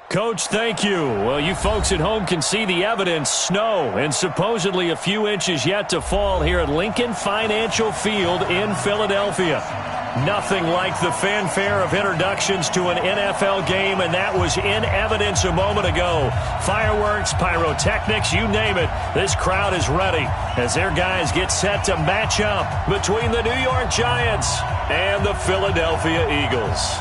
Coach, thank you. Well, you folks at home can see the evidence. Snow and supposedly a few inches yet to fall here at Lincoln Financial Field in Philadelphia. Nothing like the fanfare of introductions to an NFL game, and that was in evidence a moment ago. Fireworks, pyrotechnics, you name it. This crowd is ready as their guys get set to match up between the New York Giants and the Philadelphia Eagles.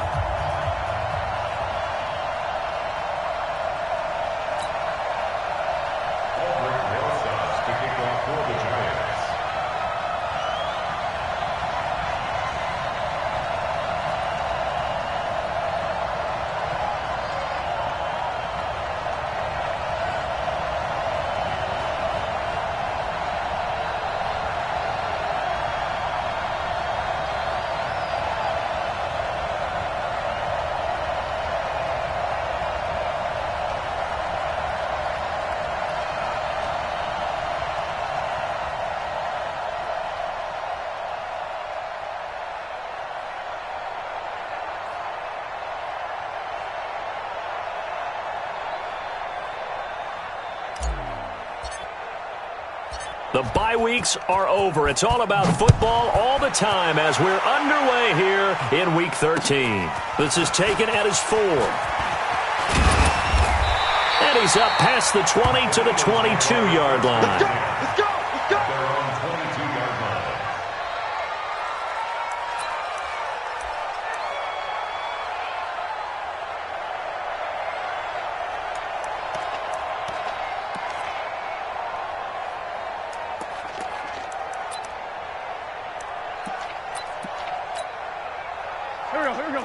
The bye weeks are over. It's all about football all the time as we're underway here in Week 13. This is taken at his 4. And he's up past the 20 to the 22-yard line. Let's go! Let's go! Let's go! They're on 22-yard line. Here we go.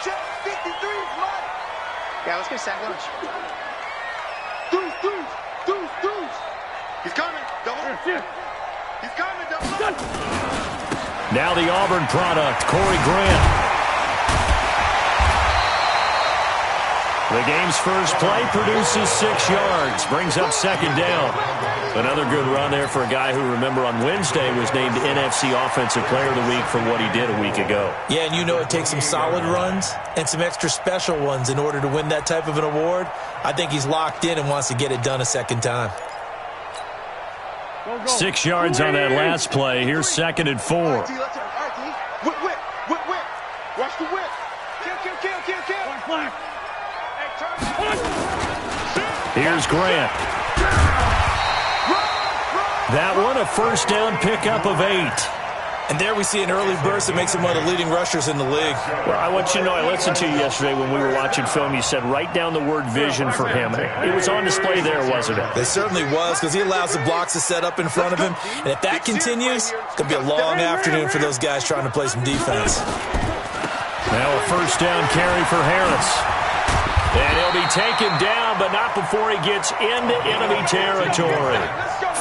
Check 53, Mike. Yeah, let's get sack lunch. Deuce. He's coming. Double. He's coming. Double. Now the Auburn product, Corey Grant. The game's first play produces 6 yards, brings up second down. Another good run there for a guy who, remember, on Wednesday was named NFC Offensive Player of the Week for what he did a week ago. Yeah, and you know it takes some solid runs and some extra special ones in order to win that type of an award. I think he's locked in and wants to get it done a second time. 6 yards on that last play. Here's 2nd and 4. All right, D. Whip. Watch the whip. Kill. Here's Grant. That one, a first down pickup of 8. And there we see an early burst that makes him one of the leading rushers in the league. Well, I want you to know, I listened to you yesterday when we were watching film. You said write down the word vision for him. It was on display there, wasn't it? It certainly was, because he allows the blocks to set up in front of him. And if that continues, it's going to be a long afternoon for those guys trying to play some defense. Now a first down carry for Harris. And he'll be taken down, but not before he gets into enemy territory.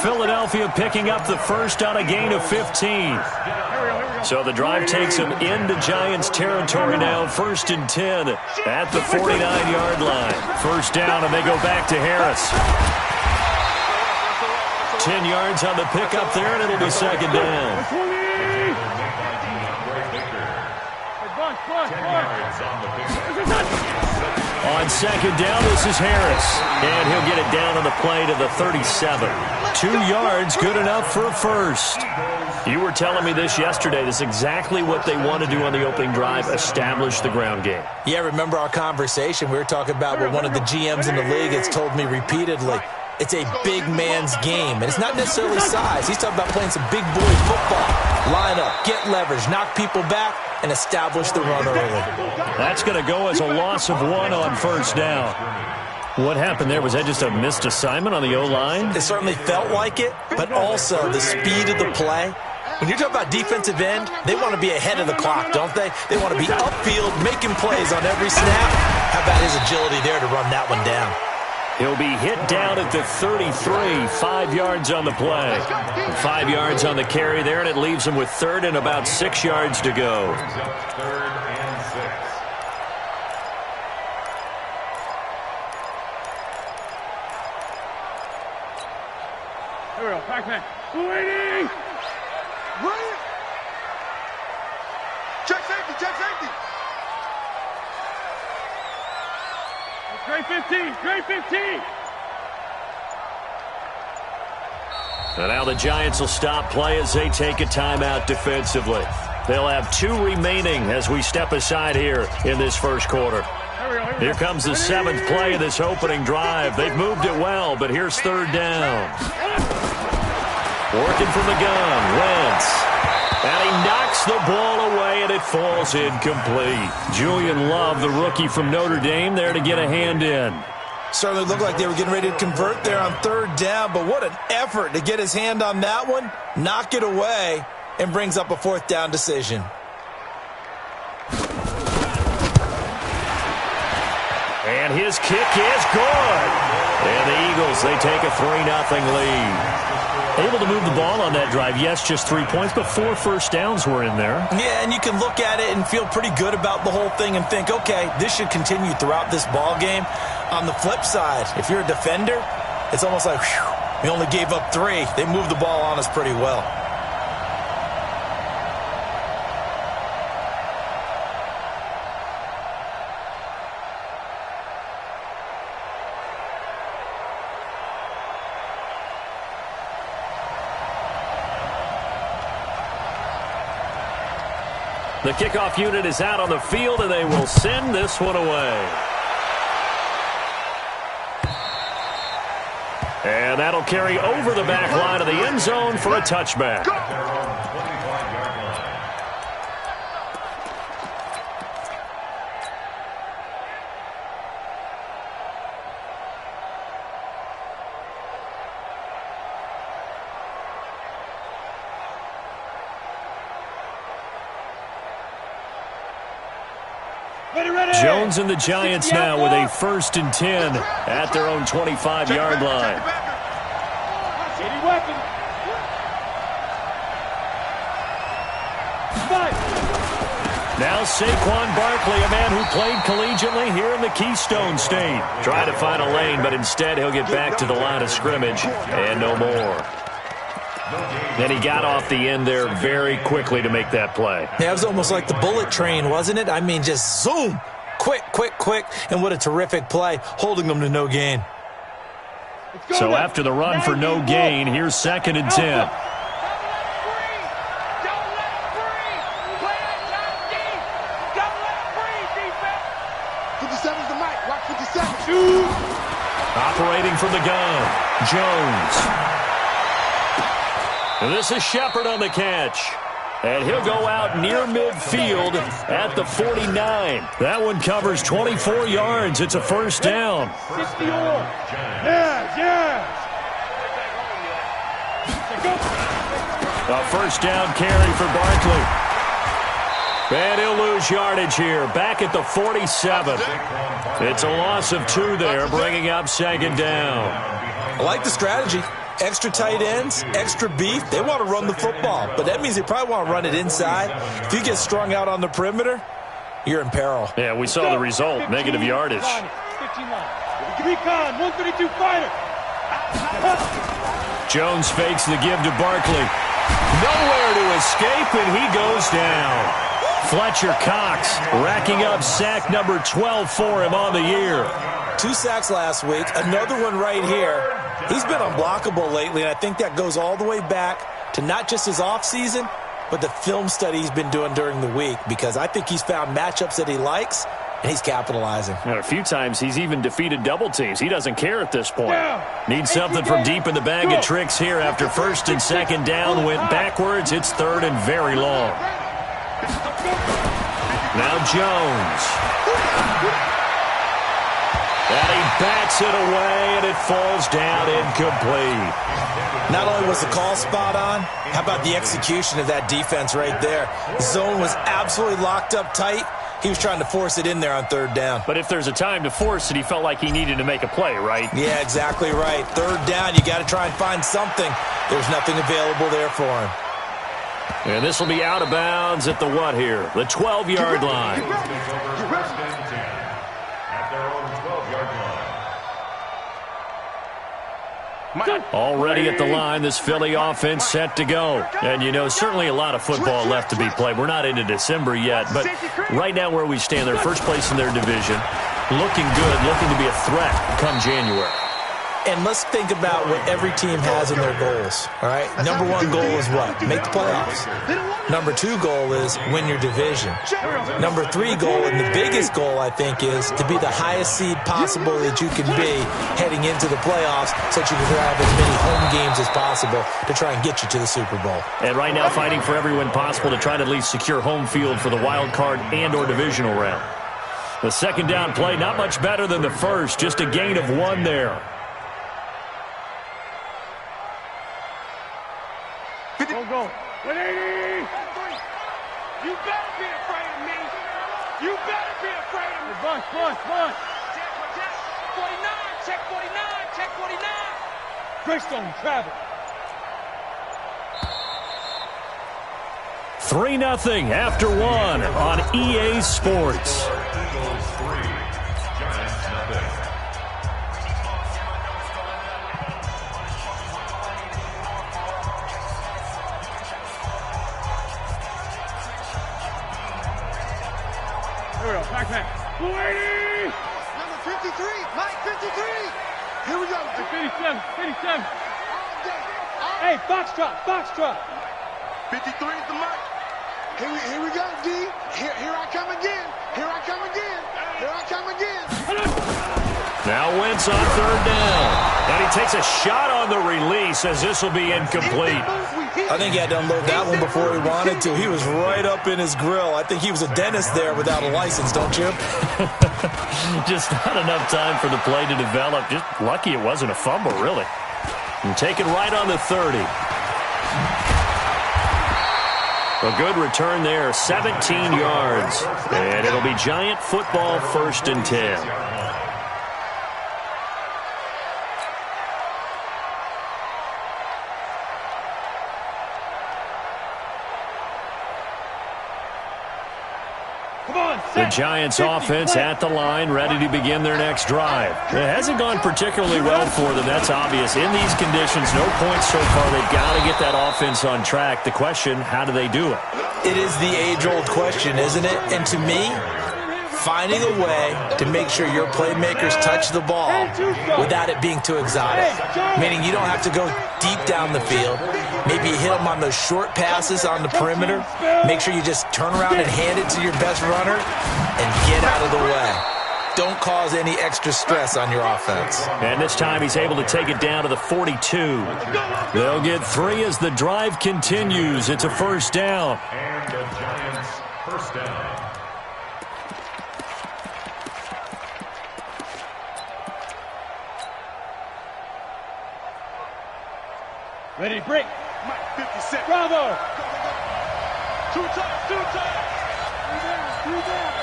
Philadelphia picking up the first on a gain of 15. So the drive takes him into Giants territory now, 1st and 10 at the 49-yard line. First down, and they go back to Harris. 10 yards on the pickup there, and it'll be second down. 10 yards on the pickup. On second down, this is Harris. And he'll get it down on the play to the 37. 2 yards, good enough for a first. You were telling me this yesterday. This is exactly what they want to do on the opening drive, establish the ground game. Yeah, remember our conversation? We were talking about what one of the GMs in the league has told me repeatedly. It's a big man's game, and it's not necessarily size. He's talking about playing some big boy football. Line up, get leverage, knock people back, and establish the run early. That's going to go as a loss of 1 on first down. What happened there? Was that just a missed assignment on the O-line? It certainly felt like it, but also the speed of the play. When you're talking about defensive end, they want to be ahead of the clock, don't they? They want to be upfield, making plays on every snap. How about his agility there to run that one down? He'll be hit down at the 33, 5 yards on the play. 5 yards on the carry there, and it leaves him with 3rd and about 6 yards to go. 3rd and 6. Here we go. Pac-Man. Waiting. Right. Check safety. Great 15. Great 15. And now the Giants will stop play as they take a timeout defensively. They'll have 2 remaining as we step aside here in this first quarter. Here comes the 7th play of this opening drive. They've moved it well, but here's 3rd down. Working from the gun, Wentz. And he knocks the ball away, and it falls incomplete. Julian Love, the rookie from Notre Dame, there to get a hand in. Certainly looked like they were getting ready to convert there on 3rd down, but what an effort to get his hand on that one, knock it away, and brings up a 4th down decision. And his kick is good. And the Eagles, they take a 3-0 lead. Able to move the ball on that drive. Yes, just 3 points, but 4 first downs were in there. Yeah, and you can look at it and feel pretty good about the whole thing and think, okay, this should continue throughout this ball game. On the flip side, if you're a defender, it's almost like, whew, we only gave up 3. They moved the ball on us pretty well. The kickoff unit is out on the field, and they will send this one away. And that'll carry over the back line of the end zone for a touchback. Jones and the Giants now with a 1st and 10 at their own 25-yard line. Now Saquon Barkley, a man who played collegiately here in the Keystone State. Trying to find a lane, but instead he'll get back to the line of scrimmage and no more. And he got off the end there very quickly to make that play. Yeah, it was almost like the bullet train, wasn't it? I mean, just zoom. Quick, quick, quick. And what a terrific play, holding them to no gain. So after the run for no gain, here's 2nd and 10. 57's the mic. Watch 57. Operating from the gun, Jones. And this is Shepard on the catch. And he'll go out near midfield at the 49. That one covers 24 yards. It's a 1st down. 60 on. Yes. A 1st down carry for Barkley. And he'll lose yardage here. Back at the 47. It's a loss of 2 there, bringing up 2nd down. I like the strategy. Extra tight ends, extra beef. They want to run the football, but that means they probably want to run it inside. If you get strung out on the perimeter, you're in peril. Yeah, we saw the result, negative yardage. 15 line. Recon, 132 fighter. Jones fakes the give to Barkley. Nowhere to escape, and he goes down. Fletcher Cox racking up sack number 12 for him on the year. 2 sacks last week, another one right here. He's been unblockable lately, and I think that goes all the way back to not just his offseason, but the film study he's been doing during the week, because I think he's found matchups that he likes, and he's capitalizing. And a few times he's even defeated double teams. He doesn't care at this point. Needs something from deep in the bag of tricks here after 1st and 2nd down. Went backwards. It's 3rd and very long. Now Jones. And he bats it away, and it falls down incomplete. Not only was the call spot on, how about the execution of that defense right there? The zone was absolutely locked up tight. He was trying to force it in there on 3rd down. But if there's a time to force it, he felt like he needed to make a play, right? Yeah, exactly right. 3rd down, you got to try and find something. There's nothing available there for him. And this will be out of bounds at the what here? The 12-yard line. Already at the line, this Philly offense set to go. And, you know, certainly a lot of football left to be played. We're not into December yet, but right now where we stand, they're 1st place in their division. looking good, looking to be a threat come January. And let's think about what every team has in their goals, all right? Number one goal is what? Make the playoffs. Number two goal is win your division. Number three goal, and the biggest goal, I think, is to be the highest seed possible that you can be heading into the playoffs so that you can have as many home games as possible to try and get you to the Super Bowl. And right now fighting for every win possible to try to at least secure home field for the wild card and or divisional round. The second down play, not much better than the first, just a gain of 1 there. Go. 180. You better be afraid of me. You better be afraid of me. Bunch. Check 49. Check 49. Check 49. Greystone travel. 3-0 after 1 on EA Sports. Eagles 3, Giants nothing. Here we go. Back. 280. Number 53, Mike 53. Here we go. 57. Hey, Foxtrot. 53 is the mark. Here we go, D. Here I come again. Now Wentz on third down. And he takes a shot on the release as this will be incomplete. I think he had to unload that one before he wanted to. He was right up in his grill. I think he was a dentist there without a license, don't you? Just not enough time for the play to develop. Just lucky it wasn't a fumble, really. And taken right on the 30. A good return there, 17 yards. And it'll be Giant football, 1st and 10. The Giants offense at the line, ready to begin their next drive. It hasn't gone particularly well for them, that's obvious. In these conditions, no points so far. They've got to get that offense on track. The question, how do they do it? It is the age-old question, isn't it? And to me, finding a way to make sure your playmakers touch the ball without it being too exotic. Meaning you don't have to go deep down the field. Maybe you hit them on those short passes on the perimeter. Make sure you just turn around and hand it to your best runner and get out of the way. Don't cause any extra stress on your offense. And this time he's able to take it down to the 42. They'll get 3 as the drive continues. It's a 1st down. And the Giants 1st down. Ready to break. Mike 56. Bravo. 2 times. 3 down.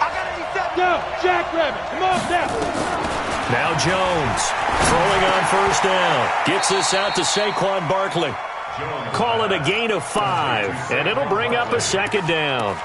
I gotta be set. Go, Jackrabbit. Come on, down. Now Jones throwing on 1st down. Gets this out to Saquon Barkley. Call it a gain of 5, and it'll bring up a 2nd down.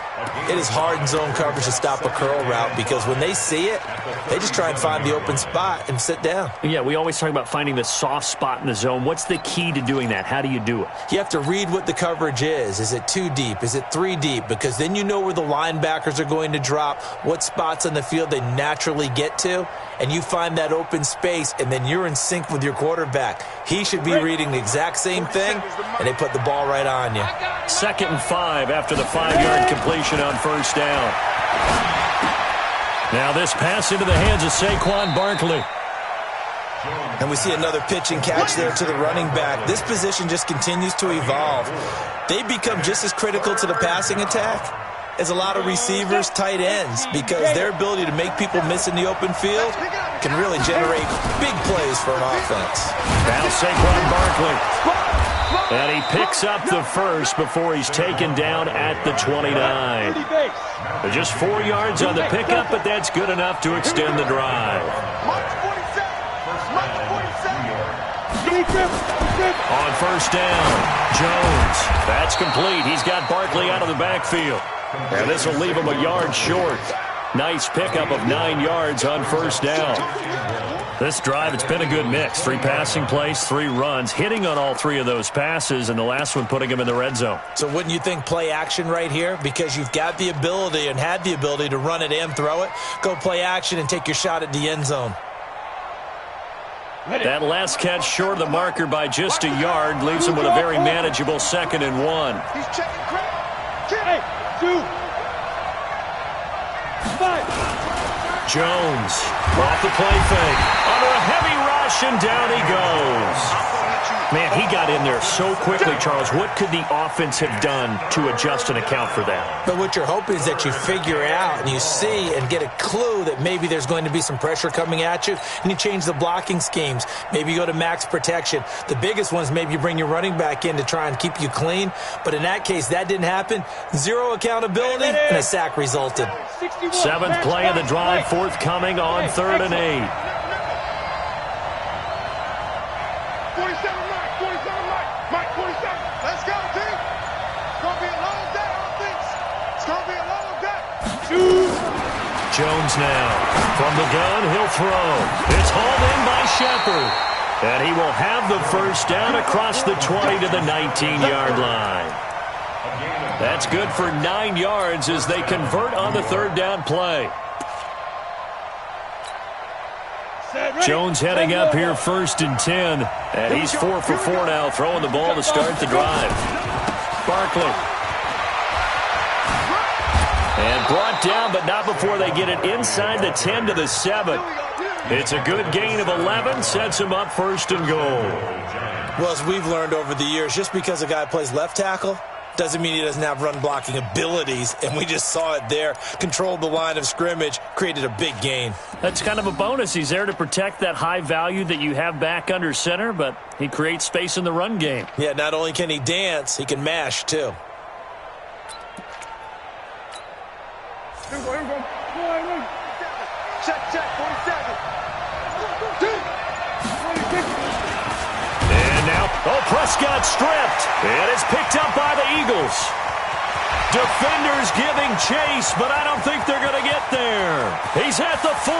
It is hard in zone coverage to stop a curl route because when they see it, they just try and find the open spot and sit down. Yeah, we always talk about finding the soft spot in the zone. What's the key to doing that? How do you do it? You have to read what the coverage is. Is it 2 deep? Is it 3 deep? Because then you know where the linebackers are going to drop, what spots on the field they naturally get to, and you find that open space, and then you're in sync with your quarterback. He should be reading the exact same thing, and they put the ball right on you. 2nd and 5 after the 5-yard completion on 1st down. Now this pass into the hands of Saquon Barkley. And we see another pitch and catch there to the running back. This position just continues to evolve. They become just as critical to the passing attack as a lot of receivers, tight ends, because their ability to make people miss in the open field can really generate big plays for an offense. Now Saquon Barkley. And he picks up the 1st before he's taken down at the 29. Just 4 yards on the pickup, but that's good enough to extend the drive. On 1st down, Jones. That's complete. He's got Barkley out of the backfield. And this will leave him a yard short. Nice pickup of 9 yards on 1st down. This drive, it's been a good mix. 3 passing plays, 3 runs, hitting on all 3 of those passes, and the last one putting him in the red zone. So wouldn't you think play action right here? Because you've got the ability and had the ability to run it and throw it. Go play action and take your shot at the end zone. That last catch short of the marker by just a yard leaves him with a very manageable 2nd and 1. He's checking credit. Hey, 2. 5. Jones off the play fake. Under a heavy rush, and down he goes. Man, he got in there so quickly, Charles. What could the offense have done to adjust and account for that? But what you're hoping is that you figure out and you see and get a clue that maybe there's going to be some pressure coming at you, and you change the blocking schemes. Maybe you go to max protection. The biggest one is maybe you bring your running back in to try and keep you clean. But in that case, that didn't happen. 0 accountability, and a sack resulted. 7th play of the drive, forthcoming on 3rd and 8. 47, Mike, 47. Let's go, team. It's going to be a long day, offense. It's going to be a long day. 2. Jones now. From the gun, he'll throw. It's hauled in by Shepard. And he will have the first down across the 20 to the 19-yard line. That's good for 9 yards as they convert on the 3rd down play. Jones heading up here 1st and 10. And he's 4 for 4 now, throwing the ball to start the drive. Barkley. And brought down, but not before they get it inside the 10 to the 7. It's a good gain of 11, sets him up 1st and goal. Well, as we've learned over the years, just because a guy plays left tackle doesn't mean he doesn't have run blocking abilities, and we just saw it there. Controlled the line of scrimmage, created a big gain. That's kind of a bonus. He's there to protect that high value that you have back under center, but he creates space in the run game. Yeah, not only can he dance, he can mash too. Check, 47. And now, Prescott stripped. And it's picked up by the Eagles. Defenders giving chase, but I don't think they're going to get there. He's at the 40,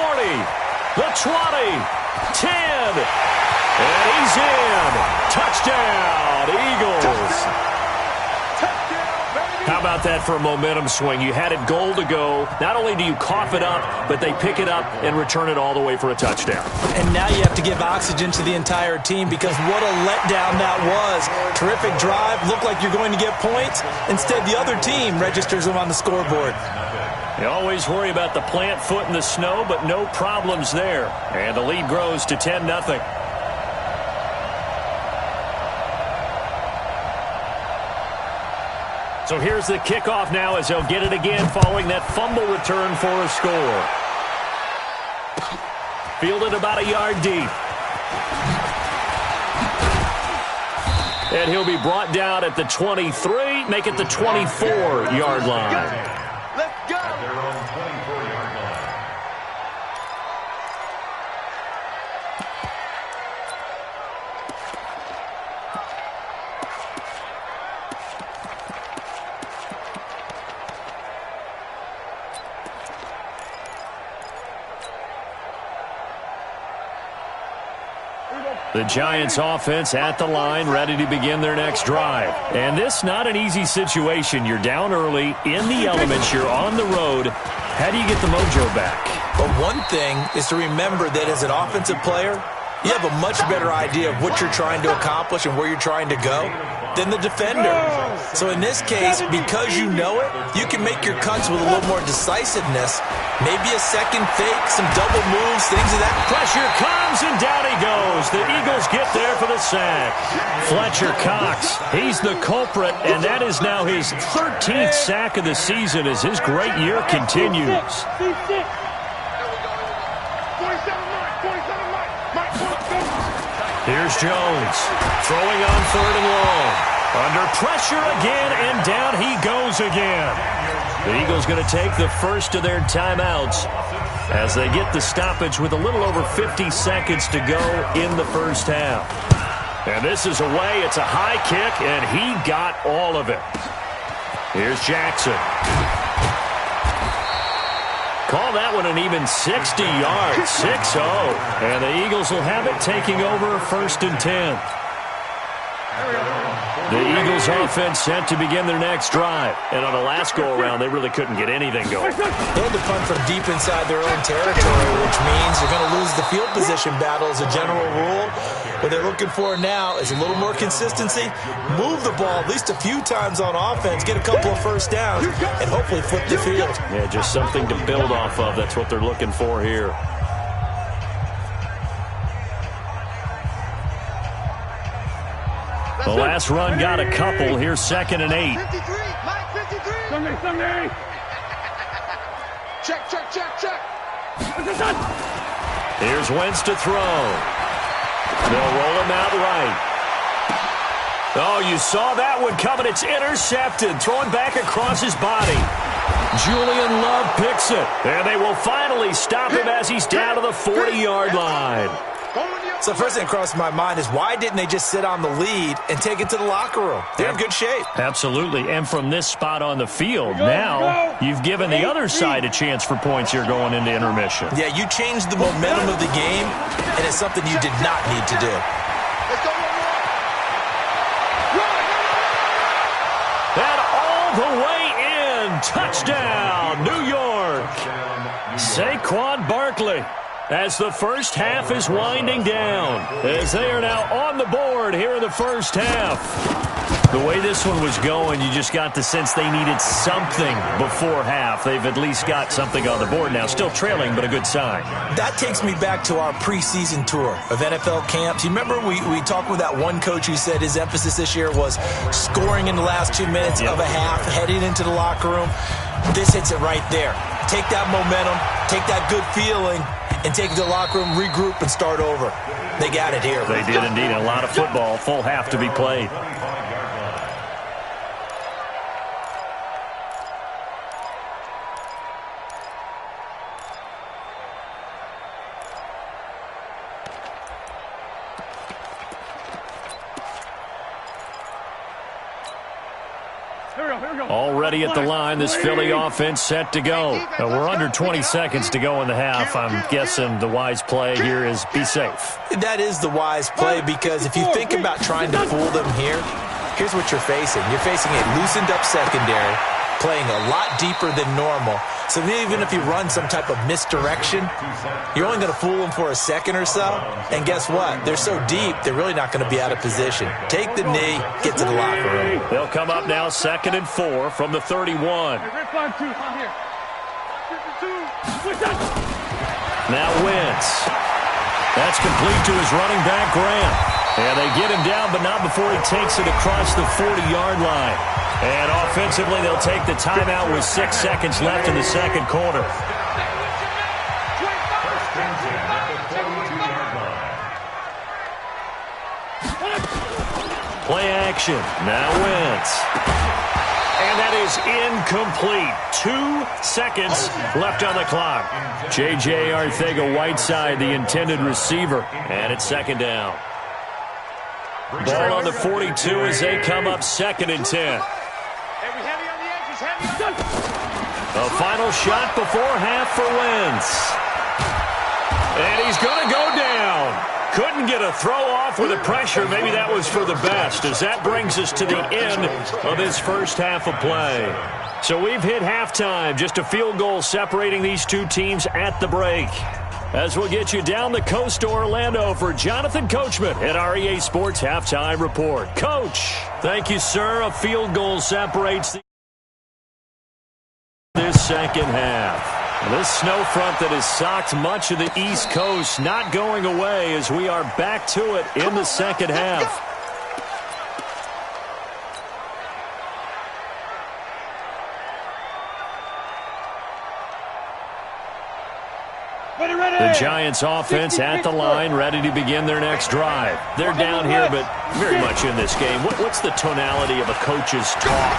the 20, 10, and he's in. Touchdown, Eagles. How about that for a momentum swing? You had it goal to go. Not only do you cough it up, but they pick it up and return it all the way for a touchdown. And now you have to give oxygen to the entire team because what a letdown that was. Terrific drive. Looked like you're going to get points. Instead, the other team registers them on the scoreboard. You always worry about the plant foot in the snow, but no problems there. And the lead grows to 10-0. So here's the kickoff now as they'll get it again following that fumble return for a score. Fielded about a yard deep. And he'll be brought down at the 23, make it the 24-yard line. Let's go. At their own 24-yard line. The Giants offense at the line, ready to begin their next drive. And this not an easy situation. You're down early, in the elements, you're on the road. How do you get the mojo back? But one thing is to remember that as an offensive player, you have a much better idea of what you're trying to accomplish and where you're trying to go than the defender. So in this case, because you know it, you can make your cuts with a little more decisiveness. Maybe a second fake, some double moves, things of that. Pressure comes, and down he goes. The Eagles get there for the sack. Fletcher Cox, he's the culprit, and that is now his 13th sack of the season as his great year continues. Here's Jones, throwing on 3rd and long. Under pressure again, and down he goes again. The Eagles going to take the first of their timeouts as they get the stoppage with a little over 50 seconds to go in the first half. And this is away. It's a high kick, and he got all of it. Here's Jackson. Call that one an even 60 yards, 6-0. And the Eagles will have it, taking over 1st and 10. The Eagles offense set to begin their next drive. And on the last go-around, they really couldn't get anything going. They had to punt from deep inside their own territory, which means you're going to lose the field position battle as a general rule. What they're looking for now is a little more consistency, move the ball at least a few times on offense, get a couple of first downs, and hopefully flip the field. Yeah, just something to build off of. That's what they're looking for here. The last run got a couple. Here's 2nd and 8. 53, Mike 53. Sunday. Check. Here's Wentz to throw. They'll roll him out right. Oh, you saw that one coming. It's intercepted. Throwing back across his body. Julian Love picks it. And they will finally stop him as he's down to the 40-yard line. So first thing that crossed my mind is why didn't they just sit on the lead and take it to the locker room? They're in good shape. Absolutely. And from this spot on the field, now you've given the other side a chance for points here going into intermission. Yeah, you changed the momentum of the game, and it's something you did not need to do. And all the way in. Touchdown, New York. Saquon Barkley. As the first half is winding down, as they are now on the board here in the first half. The way this one was going, you just got the sense they needed something before half. They've at least got something on the board now. Still trailing, but a good sign. That takes me back to our preseason tour of NFL camps. You remember we talked with that one coach who said his emphasis this year was scoring in the last 2 minutes of a half, heading into the locker room. This hits it right there. Take that momentum, take that good feeling, and take it to the locker room, regroup, and start over. They got it here. They did indeed. A lot of football, full half to be played. Already at the line, this Philly offense set to go. Now we're under 20 seconds to go in the half. I'm guessing the wise play here is be safe. That is the wise play, because if you think about trying to fool them here, here's what you're facing. You're facing a loosened up secondary, playing a lot deeper than normal. So even if you run some type of misdirection, you're only going to fool them for a second or so. And guess what? They're so deep, they're really not going to be out of position. Take the knee, get to the locker room. They'll come up now 2nd and 4 from the 31. Now Wentz. That's complete to his running back, Graham. And they get him down, but not before he takes it across the 40-yard line. And offensively, they'll take the timeout with 6 seconds left in the second quarter. Play action. Now Wentz. And that is incomplete. 2 seconds left on the clock. J.J. Arcega-Whiteside, the intended receiver. And it's 2nd down. Ball on the 42 as they come up 2nd and 10. A final shot before half for Wentz. And he's going to go down. Couldn't get a throw off with the pressure. Maybe that was for the best, as that brings us to the end of this first half of play. So we've hit halftime. Just a field goal separating these two teams at the break. As we'll get you down the coast to Orlando for Jonathan Coachman at our EA Sports Halftime Report. Coach, thank you, sir. A field goal separates this second half. This snow front that has socked much of the East Coast not going away as we are back to it in the second half. The Giants offense at the line, ready to begin their next drive. They're down here, but very much in this game. What's the tonality of a coach's talk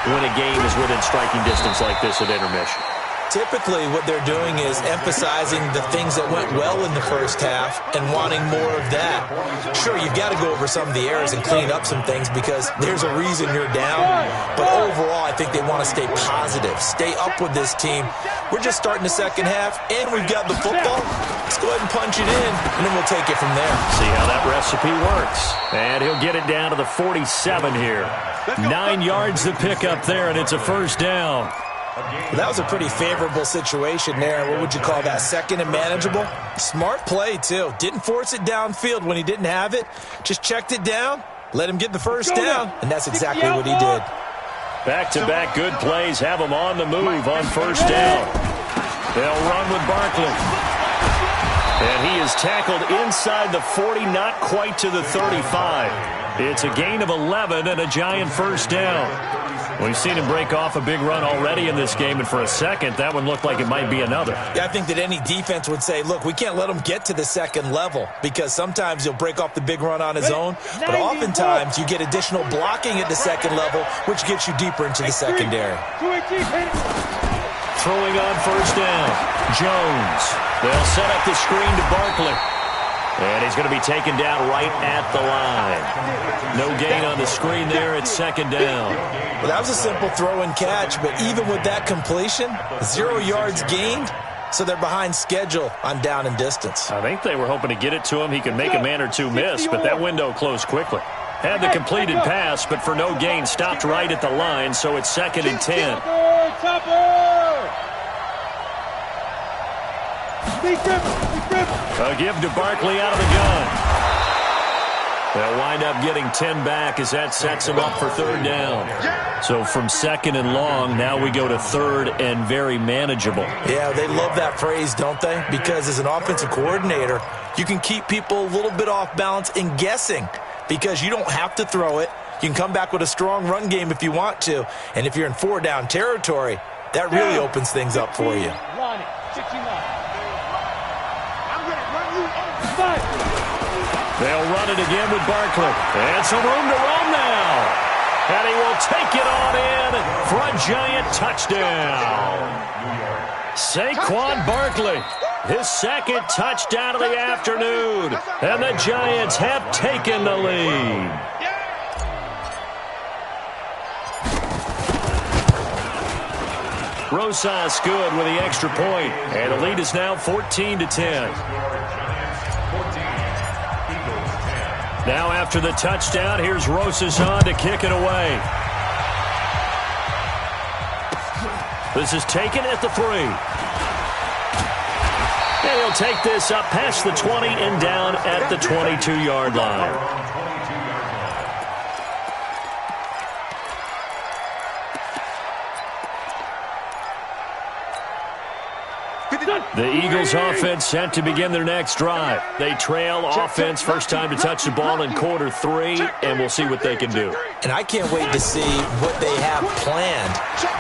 when a game is within striking distance like this at intermission? Typically, what they're doing is emphasizing the things that went well in the first half and wanting more of that. Sure, you've got to go over some of the errors and clean up some things because there's a reason you're down. But overall, I think they want to stay positive, stay up with this team. We're just starting the second half, and we've got the football. Let's go ahead and punch it in, and then we'll take it from there. See how that recipe works. And he'll get it down to the 47 here. 9 yards to pick up there, and it's a first down. Well, that was a pretty favorable situation there. What would you call that? Second and manageable? Smart play, too. Didn't force it downfield when he didn't have it. Just checked it down, let him get the first down, and that's exactly what he did. Back-to-back good plays have him on the move on first down. They'll run with Barkley. And he is tackled inside the 40, not quite to the 35. It's a gain of 11 and a Giant first down. We've seen him break off a big run already in this game, and for a second, that one looked like it might be another. Yeah, I think that any defense would say, look, we can't let him get to the second level because sometimes he'll break off the big run on his own, but oftentimes you get additional blocking at the second level, which gets you deeper into the secondary. Throwing on first down, Jones. They'll set up the screen to Barkley. And he's going to be taken down right at the line. No gain on the screen there. It's second down. Well, that was a simple throw and catch, but even with that completion, 0 yards gained, so they're behind schedule on down and distance. I think they were hoping to get it to him. He could make a man or two miss, but that window closed quickly. Had the completed pass, but for no gain, stopped right at the line, so it's second and 10. A give to Barkley out of the gun. They'll wind up getting 10 back as that sets him up for third down. So from second and long, now we go to third and very manageable. Yeah, they love that phrase, don't they? Because as an offensive coordinator, you can keep people a little bit off balance and guessing because you don't have to throw it. You can come back with a strong run game if you want to. And if you're in 4-down territory, that really opens things up for you. They'll run it again with Barkley. And some room to roam now. And he will take it on in for a Giant touchdown. Saquon Barkley, his second touchdown of the afternoon. And the Giants have taken the lead. Rosas good with the extra point. And the lead is now 14-10. Now after the touchdown, here's Rosas on to kick it away. This is taken at the 3. And he'll take this up past the 20 and down at the 22-yard line. The Eagles offense set to begin their next drive. They trail offense, first time to touch the ball in quarter 3, and we'll see what they can do. And I can't wait to see what they have planned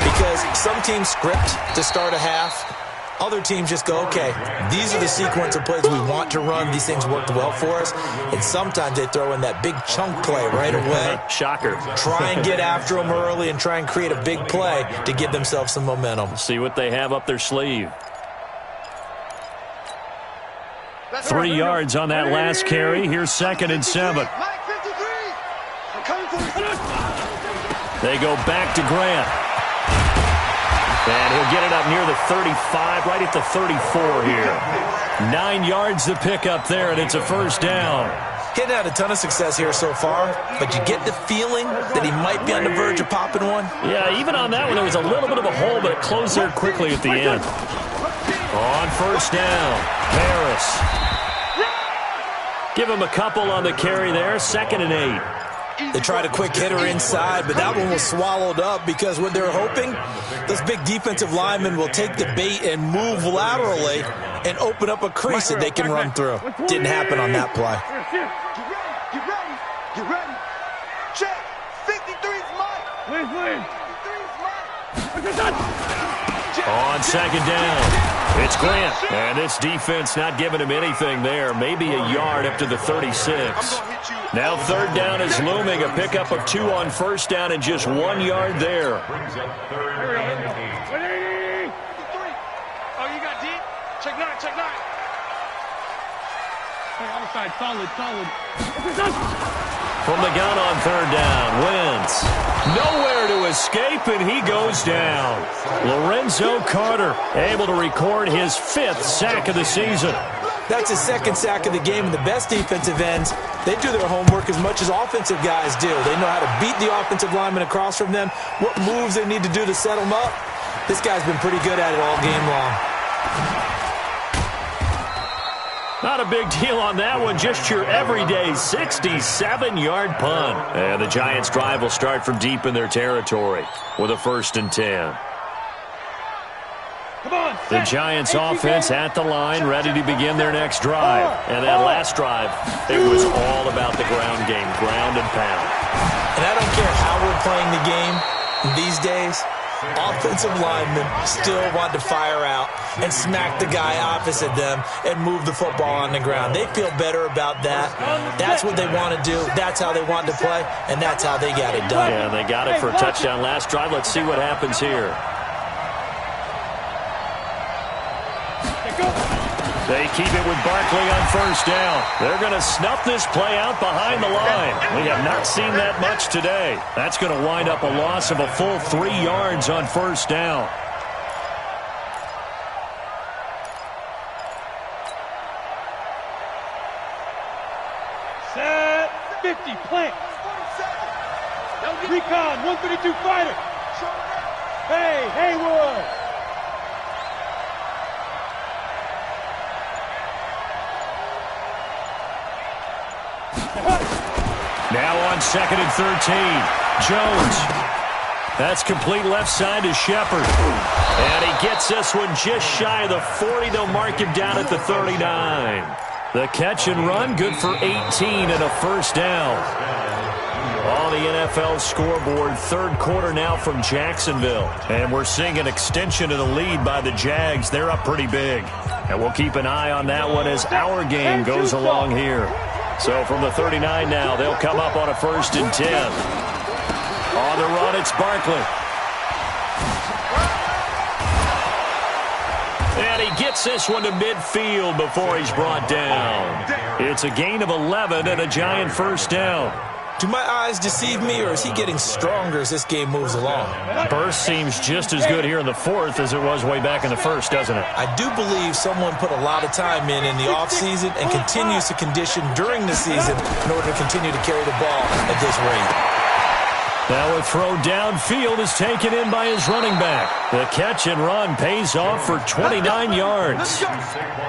because some teams script to start a half. Other teams just go, okay, these are the sequence of plays we want to run. These things worked well for us. And sometimes they throw in that big chunk play right away. Shocker. Try and get after them early and try and create a big play to give themselves some momentum. See what they have up their sleeve. 3 yards on that last carry. Here's second and 7. They go back to Grant. And he'll get it up near the 35, right at the 34 here. 9 yards to pick up there, and it's a first down. He's had a ton of success here so far, but you get the feeling that he might be on the verge of popping one. Yeah, even on that one, there was a little bit of a hole, but it closed there quickly at the end. On first down, Harris. Give him a couple on the carry there, second and 8. They tried a quick hitter inside, but that one was swallowed up because what they're hoping, those big defensive linemen will take the bait and move laterally and open up a crease that they can run through. Didn't happen on that play. Get ready. Get ready. Check. 53's Mike. 53's Mike. On second down, it's Grant. And this defense not giving him anything there. Maybe a yard up to the 36. Now third down is looming. A pickup of 2 on first down and just 1 yard there. check 9. Hey, other side, solid. From the gun on third down, Wentz. Nowhere to escape, and he goes down. Lorenzo Carter able to record his 5th sack of the season. That's his 2nd sack of the game, and the best defensive ends, they do their homework as much as offensive guys do. They know how to beat the offensive lineman across from them, what moves they need to do to set them up. This guy's been pretty good at it all game long. Not a big deal on that one, just your everyday 67-yard punt. And the Giants' drive will start from deep in their territory with a 1st and 10. The Giants' offense at the line, ready to begin their next drive. And that last drive, it was all about the ground game, ground and pound. And I don't care how we're playing the game these days, offensive linemen still want to fire out and smack the guy opposite them and move the football on the ground. They feel better about that. That's what they want to do. That's how they want to play, and that's how they got it done. Yeah, they got it for a touchdown last drive. Let's see what happens here. They keep it with Barkley on 1st down. They're going to snuff this play out behind the line. We have not seen that much today. That's going to wind up a loss of a full 3 yards on 1st down. Set 50, plant. Recon, 132 fighter. Hey, Haywood. Now on 2nd and 13, Jones. That's complete left side to Shepard. And he gets this one just shy of the 40. They'll mark him down at the 39. The catch and run, good for 18 and a 1st down. On the NFL scoreboard, 3rd quarter now from Jacksonville. And we're seeing an extension of the lead by the Jags. They're up pretty big. And we'll keep an eye on that one as our game goes along here. So from the 39 now, they'll come up on a 1st and 10. On the run, it's Barkley. And he gets this one to midfield before he's brought down. It's a gain of 11 and a Giant 1st down. Do my eyes deceive me, or is he getting stronger as this game moves along? Burst seems just as good here in the 4th as it was way back in the 1st, doesn't it? I do believe someone put a lot of time in the offseason and continues to condition during the season in order to continue to carry the ball at this rate. Now a throw downfield is taken in by his running back. The catch and run pays off for 29 yards.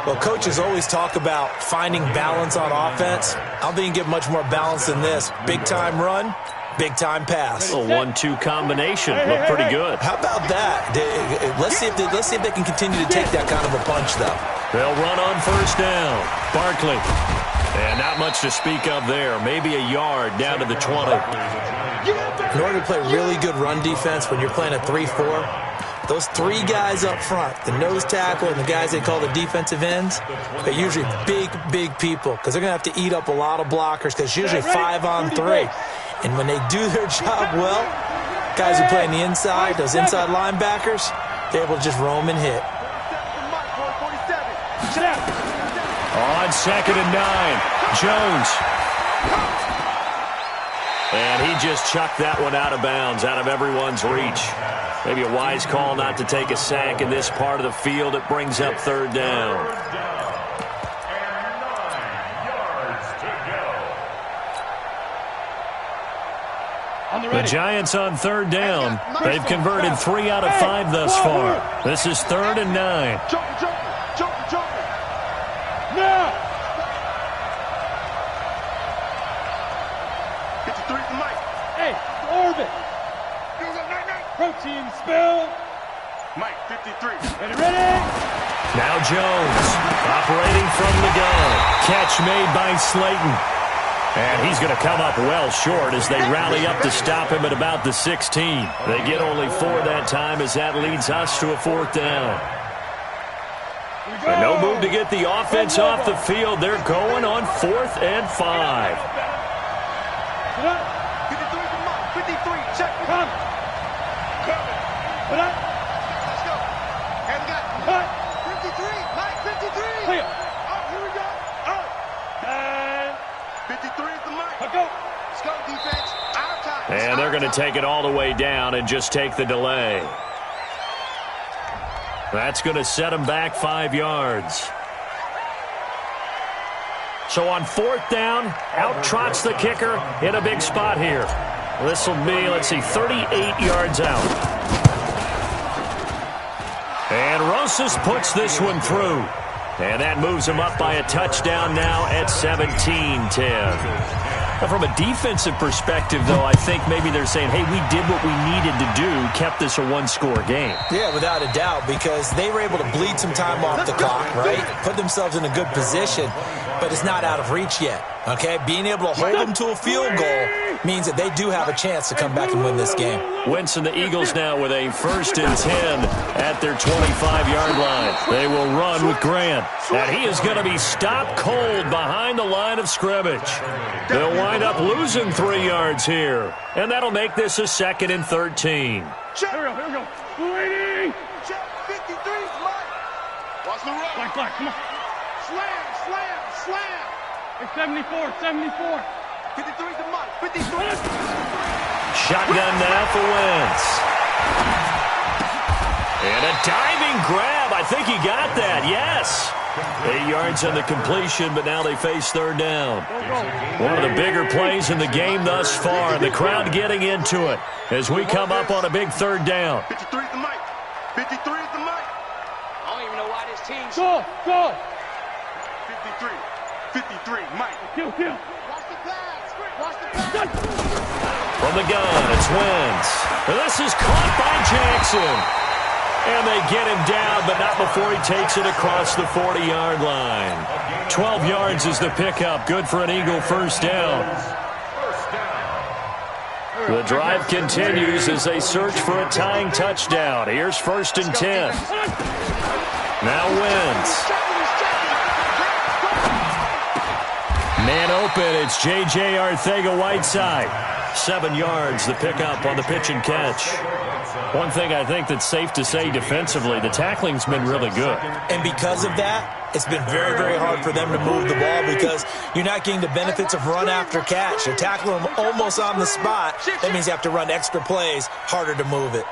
Well, coaches always talk about finding balance on offense. I don't think you get much more balance than this. Big-time run, big-time pass. A 1-2 combination. Look pretty good. How about that? Let's see if they can continue to take that kind of a punch, though. They'll run on 1st down. Barkley. And not much to speak of there. Maybe a yard down to the 20. In order to play really good run defense when you're playing a 3-4, those 3 guys up front, the nose tackle and the guys they call the defensive ends, they're usually big people because they're going to have to eat up a lot of blockers because it's usually 5 on 3. And when they do their job well, guys who play on the inside, those inside linebackers, they're able to just roam and hit. On 2nd and 9, Jones. And he just chucked that one out of bounds, out of everyone's reach. Maybe a wise call not to take a sack in this part of the field. It brings up 3rd down. The Giants on 3rd down. They've converted 3 out of 5 thus far. This is 3rd and 9. Now! Hey, orbit! Protein spill! Mike, 53. Ready? Now Jones, operating from the gun. Catch made by Slayton. And he's going to come up well short as they rally up to stop him at about the 16. They get only 4 that time as that leads us to a 4th down. And no move to get the offense off the field. They're going on 4th and 5. 53, check. Come. Let's go. And got Mike, 53. Clear. Oh, here we go. Oh. And 53 is the Mike. let's go. Let's go, defense. Our time. And they're going to take it all the way down and just take the delay. That's going to set them back 5 yards. So on 4th down, out trots the kicker in a big spot here. This will be, let's see, 38 yards out. And Rosas puts this one through. And that moves him up by a touchdown now at 17-10. Now, from a defensive perspective, though, I think maybe they're saying, hey, we did what we needed to do, kept this a one-score game. Yeah, without a doubt, because they were able to bleed some time off the clock, right? Put themselves in a good position, but it's not out of reach yet, okay? Being able to hold them to a field goal means that they do have a chance to come back and win this game. Wentz and the Eagles now with a 1st and 10 at their 25-yard line. They will run with Grant, and he is going to be stopped cold behind the line of scrimmage. They'll wind up losing 3 yards here, and that'll make this a 2nd and 13. Check. Here we go. 280. Check. 53's Mike. Watch the run. Black, come on. Slam, slam, slam. It's 74, 74. 53's the Mike. 53. Shotgun now for Wentz. And a diving grab. I think he got that. Yes. 8 yards on the completion, but now they face 3rd down. One of the bigger plays in the game thus far, and the crowd getting into it as we come up on a big 3rd down. 53's the Mike. 53's the Mike. I don't even know why this team's... Go. 53. 53, Mike. Kill. Watch the pass. Watch the pass. From the gun, it's Wentz. And this is caught by Jackson. And they get him down, but not before he takes it across the 40-yard line. 12 yards is the pickup. Good for an Eagle 1st down. The drive continues as they search for a tying touchdown. Here's 1st and 10. Now Wentz. Man open, it's J.J. Arcega-Whiteside. 7 yards, the pickup on the pitch and catch. One thing I think that's safe to say defensively, the tackling's been really good. And because of that, it's been very, very hard for them to move the ball because you're not getting the benefits of run after catch. You tackle them almost on the spot. That means you have to run extra plays, harder to move it.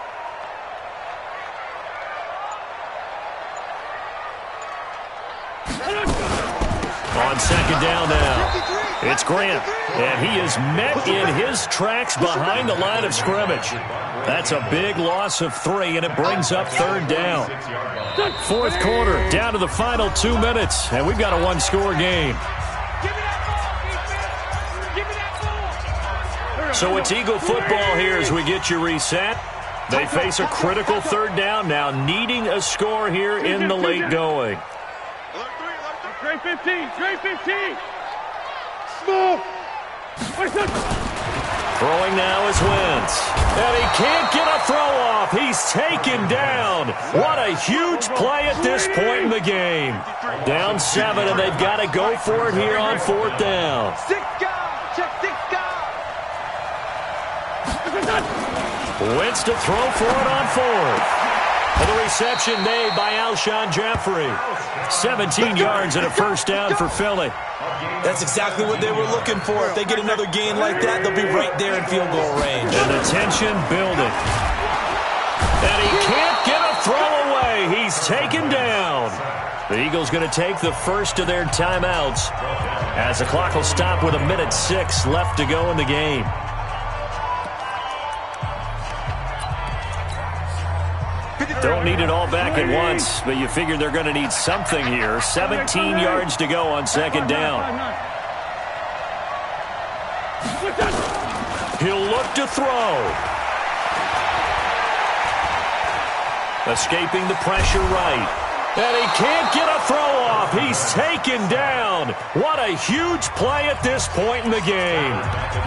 On 2nd down now, it's Grant, and he is met in his tracks behind the line of scrimmage. That's a big loss of 3, and it brings up 3rd down. 4th quarter, down to the final 2 minutes, and we've got a one-score game. So it's Eagle football here as we get you reset. They face a critical 3rd down now, needing a score here in the late going. Straight 15. Small. Throwing now is Wentz. And he can't get a throw off. He's taken down. What a huge play at this point in the game. Down 7, and they've got to go for it here on 4th down. 6 guys. Check 6 guys. Wentz to throw for it on 4th. And the reception made by Alshon Jeffrey. 17 yards and a 1st down for Philly. That's exactly what they were looking for. If they get another gain like that, they'll be right there in field goal range. And the tension building. And he can't get a throw away. He's taken down. The Eagles going to take the first of their timeouts as the clock will stop with 1:06 left to go in the game. Don't need it all back at once, but you figure they're going to need something here. 17 yards to go on 2nd down. He'll look to throw. Escaping the pressure right. And he can't get a throw off. He's taken down. What a huge play at this point in the game.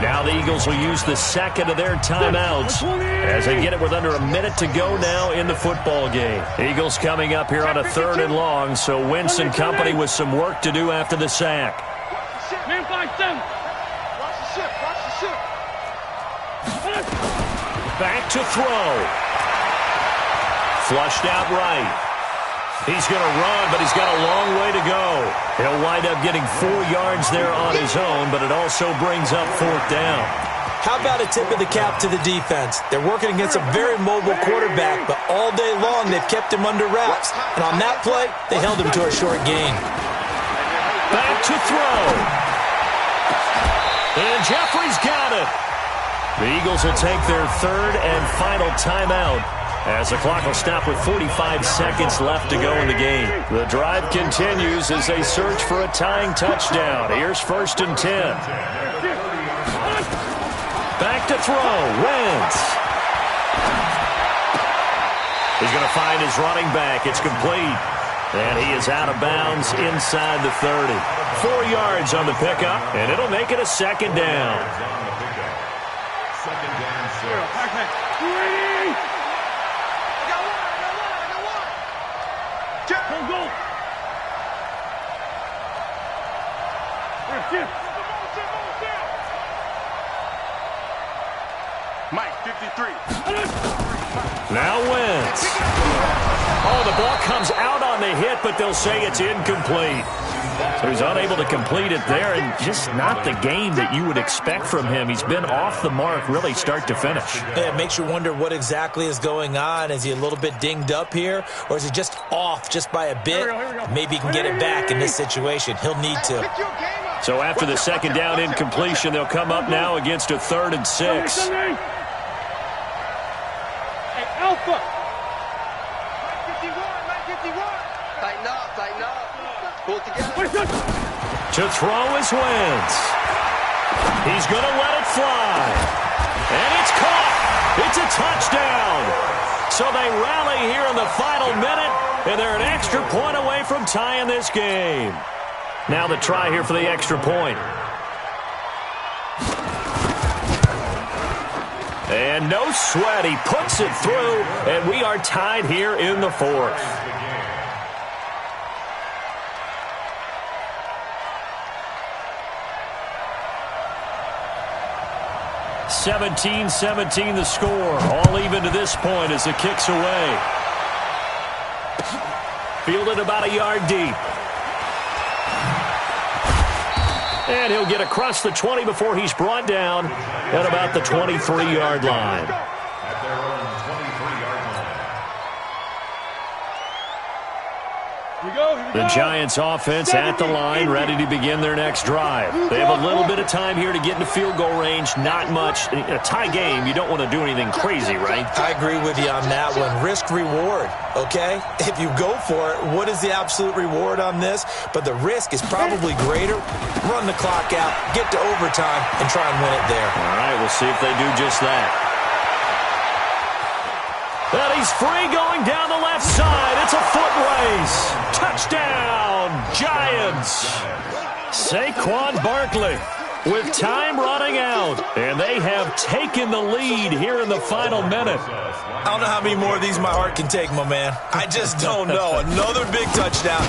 Now the Eagles will use the 2nd of their timeouts as they get it with under a minute to go now in the football game. Eagles coming up here on a 3rd and long, so Wentz and company with some work to do after the sack. Man 5-7. Watch the ship. Back to throw. Flushed out right. He's going to run, but he's got a long way to go. He'll wind up getting 4 yards there on his own, but it also brings up 4th down. How about a tip of the cap to the defense? They're working against a very mobile quarterback, but all day long they've kept him under wraps. And on that play, they held him to a short gain. Back to throw. And Jeffrey's got it. The Eagles will take their 3rd and final timeout as the clock will stop with 45 seconds left to go in the game. The drive continues as they search for a tying touchdown. Here's 1st and 10. Back to throw. Wentz. He's going to find his running back. It's complete. And he is out of bounds inside the 30. 4 yards on the pickup, and it'll make it a 2nd down. Second down, 6. Mike, 53. Now Wentz. Oh, the ball comes out on the hit, but they'll say it's incomplete. So he's unable to complete it there, and just not the game that you would expect from him. He's been off the mark really start to finish. Yeah, it makes you wonder what exactly is going on. Is he a little bit dinged up here, or is he just off just by a bit? Maybe he can get it back in this situation. He'll need to. So after the 2nd down incompletion, they'll come up now against a 3rd and 6. Alpha. Tighten up. Pull it together. To throw is Wentz. He's going to let it fly. And it's caught. It's a touchdown. So they rally here in the final minute, and they're an extra point away from tying this game. Now the try here for the extra point. And no sweat. He puts it through, and we are tied here in the 4th. 17-17 the score. All even to this point as the kick's away. Fielded about a yard deep. And he'll get across the 20 before he's brought down at about the 23-yard line. at their own 23-yard line. The Giants offense at the line, ready to begin their next drive. They have a little bit of time here to get into field goal range, not much. In a tie game, you don't want to do anything crazy, right? I agree with you on that one. Risk-reward, okay? If you go for it, what is the absolute reward on this? But the risk is probably greater. Run the clock out, get to overtime, and try and win it there. All right, we'll see if they do just that. And he's free going down the left side. It's a foot race. Touchdown, Giants. Saquon Barkley with time running out. And they have taken the lead here in the final minute. I don't know how many more of these my heart can take, my man. I just don't know. Another big touchdown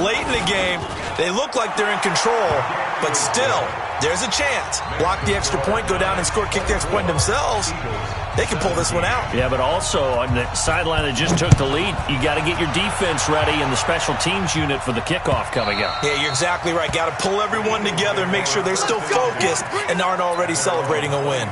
late in the game. They look like they're in control, but still, there's a chance. Block the extra point, go down and score, kick the extra point themselves. They can pull this one out. Yeah, but also on the sideline that just took the lead, you got to get your defense ready and the special teams unit for the kickoff coming up. Yeah, you're exactly right. Got to pull everyone together and make sure they're still focused and aren't already celebrating a win.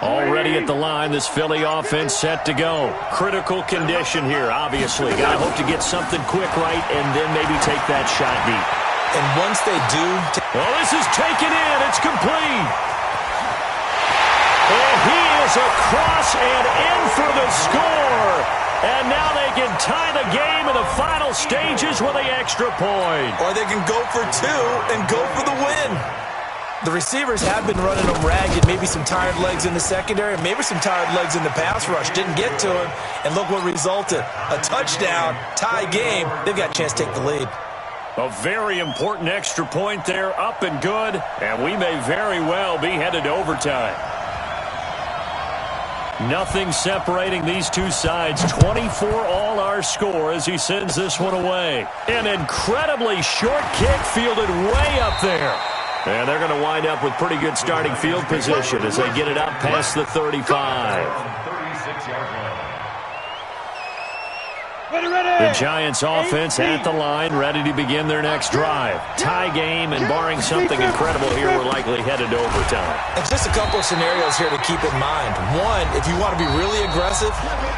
Already at the line, this Philly offense set to go. Critical condition here, obviously. Got to hope to get something quick right and then maybe take that shot deep. And once they do... Well, this is taken in. It's complete. And he is across and in for the score. And now they can tie the game in the final stages with the extra point. Or they can go for two and go for the win. The receivers have been running them ragged. Maybe some tired legs in the secondary, maybe some tired legs in the pass rush. Didn't get to him, and look what resulted. A touchdown, tie game. They've got a chance to take the lead. A very important extra point there, up and good, and we may very well be headed to overtime. Nothing separating these two sides. 24 all our score as he sends this one away. An incredibly short kick fielded way up there. And they're going to wind up with pretty good starting field position as they get it out past the 35. 36-yard line. The Giants offense at the line, ready to begin their next drive. Tie game, and barring something incredible here, we're likely headed to overtime. It's just a couple of scenarios here to keep in mind. One, if you want to be really aggressive,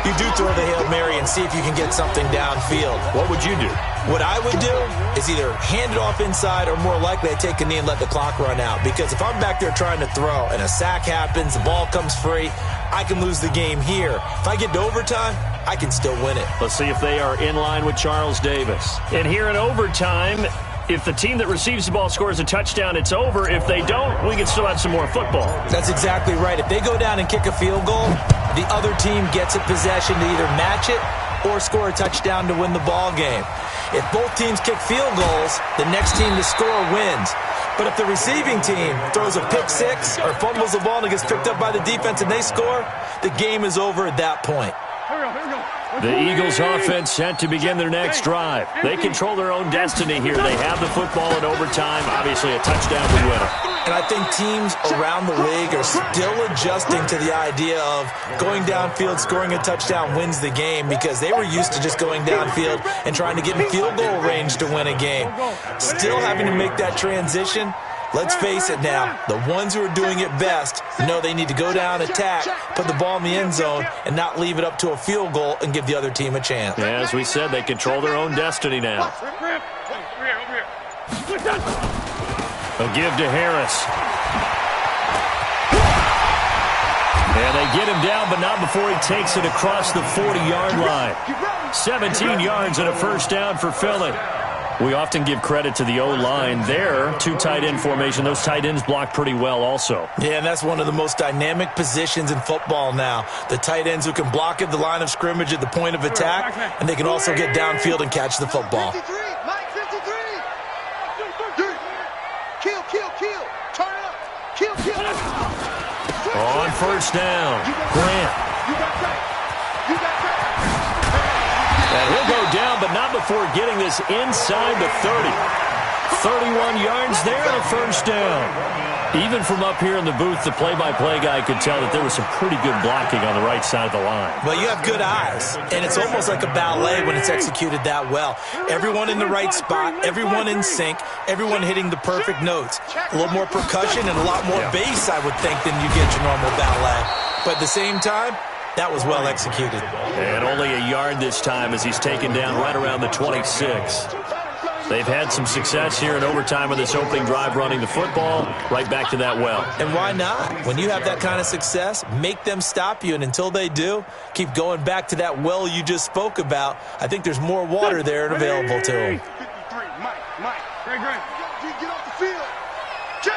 you do throw the Hail Mary and see if you can get something downfield. What would you do? What I would do is either hand it off inside or more likely I'd take a knee and let the clock run out. Because if I'm back there trying to throw and a sack happens, the ball comes free, I can lose the game here. If I get to overtime, I can still win it. Let's see if they are in line with Charles Davis. And here in overtime, if the team that receives the ball scores a touchdown, it's over. If they don't, we can still have some more football. That's exactly right. If they go down and kick a field goal, the other team gets a possession to either match it or score a touchdown to win the ball game. If both teams kick field goals, the next team to score wins. But if the receiving team throws a pick six or fumbles the ball and it gets picked up by the defense and they score, the game is over at that point. The Eagles offense set to begin their next drive. They control their own destiny here. They have the football in overtime. Obviously, a touchdown would win it. And I think teams around the league are still adjusting to the idea of going downfield, scoring a touchdown wins the game because they were used to just going downfield and trying to get in field goal range to win a game. Still having to make that transition. Let's face it now, the ones who are doing it best know they need to go down, attack, put the ball in the end zone, and not leave it up to a field goal and give the other team a chance. Yeah, as we said, they control their own destiny now. A give to Harris. And they get him down, but not before he takes it across the 40-yard line. 17 yards and a first down for Philly. We often give credit to the O-line there, two tight end formation. Those tight ends block pretty well also. Yeah, and that's one of the most dynamic positions in football now. The tight ends who can block at the line of scrimmage at the point of attack, and they can also get downfield and catch the football. 53, Mike 53. Kill. Turn it up. Kill. On first down, Grant. You got that. And he'll go down, but not before getting this inside the 30. 31 yards there and a first down. Even from up here in the booth, the play-by-play guy could tell that there was some pretty good blocking on the right side of the line. Well, you have good eyes, and it's almost like a ballet when it's executed that well. Everyone in the right spot, everyone in sync, everyone hitting the perfect notes. A little more percussion and a lot more bass, I would think, than you get your normal ballet. But at the same time, that was well executed. And only a yard this time as he's taken down right around the 26. They've had some success here in overtime with this opening drive running the football right back to that well. And why not? When you have that kind of success, make them stop you. And until they do, keep going back to that well you just spoke about. I think there's more water there and available to them. 53, Mike. Great. Get off the field. Check.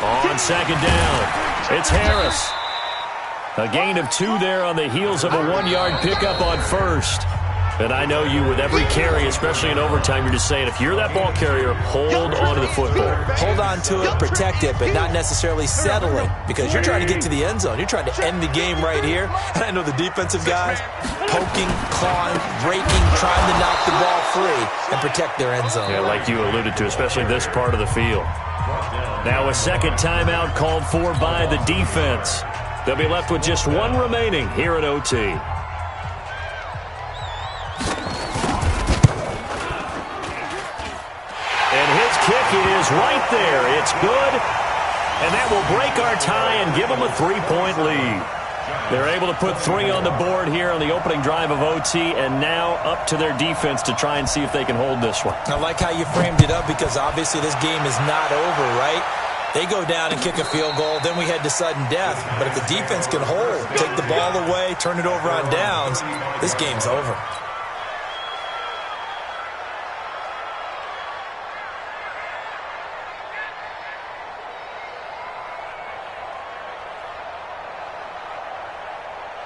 On second down, it's Harris. A gain of 2 there on the heels of a 1-yard pickup on first. And I know you with every carry, especially in overtime, you're just saying if you're that ball carrier, hold on to the football. Hold on to it, protect it, but not necessarily settling because you're trying to get to the end zone. You're trying to end the game right here. And I know the defensive guys poking, clawing, raking, trying to knock the ball free and protect their end zone. Yeah, like you alluded to, especially this part of the field. Now a second timeout called for by the defense. They'll be left with just 1 remaining here at OT. And his kick is right there. It's good. And that will break our tie and give them a 3-point lead. They're able to put 3 on the board here on the opening drive of OT, and now up to their defense to try and see if they can hold this one. I like how you framed it up because obviously this game is not over, right? They go down and kick a field goal, then we head to sudden death. But if the defense can hold, take the ball away, turn it over on downs, this game's over.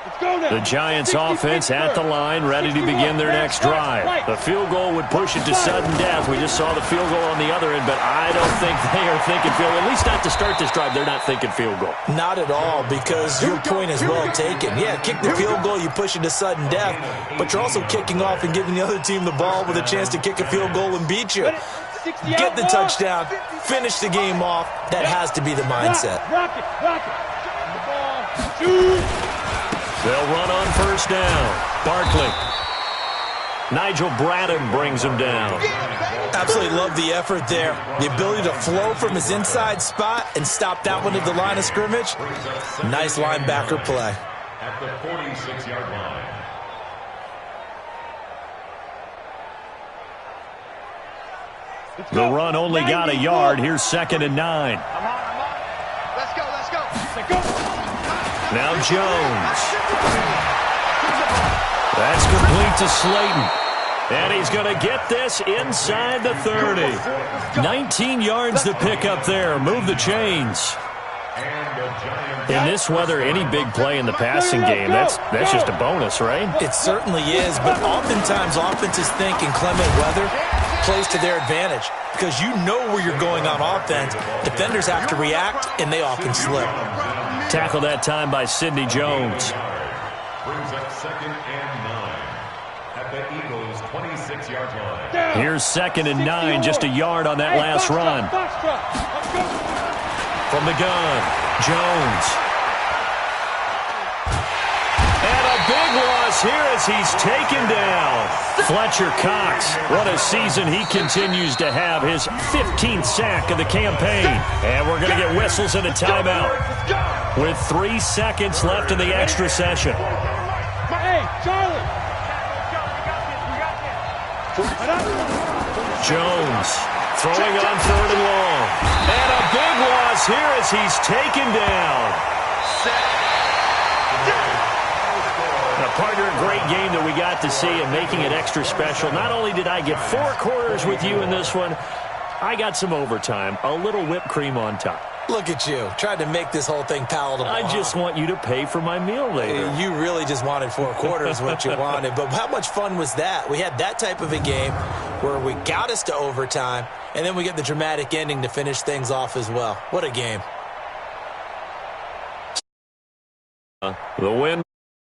The Giants offense at the line, ready to begin their next drive. The field goal would push it to sudden death. We just saw the field goal on the other end, but I don't think they are thinking field goal. At least not to start this drive. They're not thinking field goal. Not at all, because your point is well taken. Yeah, kick the field goal, you push it to sudden death, but you're also kicking off and giving the other team the ball with a chance to kick a field goal and beat you. Get the touchdown, finish the game off. That has to be the mindset. They'll run on first down. Barkley. Nigel Bradham brings him down. Absolutely love the effort there. The ability to flow from his inside spot and stop that one at the line of scrimmage. Nice linebacker play. At the 46-yard line. The run only got a yard. Here's 2nd and 9. Let's go, let's go. Now Jones. That's complete to Slayton. And he's going to get this inside the 30. 19 yards to pick up there. Move the chains. In this weather, any big play in the passing game, that's just a bonus, right? It certainly is, but oftentimes offenses think inclement weather plays to their advantage because you know where you're going on offense. Defenders have to react, and they often slip. Tackle that time by Sidney Jones. Brings up 2nd and 9 at the Eagles' 26-yard line. Here's 2nd and 9, just a yard on that last run. From the gun, Jones. And a big loss here as he's taken down. Fletcher Cox, what a season he continues to have. His 15th sack of the campaign. And we're going to get whistles and a timeout with 3 seconds left in the extra session. Hey, Charlie. Jones throwing on 3rd and long. And a big loss here as he's taken down. Now, partner, a great game that we got to see and making it extra special. Not only did I get 4 quarters with you in this one, I got some overtime, a little whipped cream on top. Look at you, trying to make this whole thing palatable. I just want you to pay for my meal later. You really just wanted 4 quarters, what you wanted. But how much fun was that? We had that type of a game where we got us to overtime, and then we get the dramatic ending to finish things off as well. What a game. The win.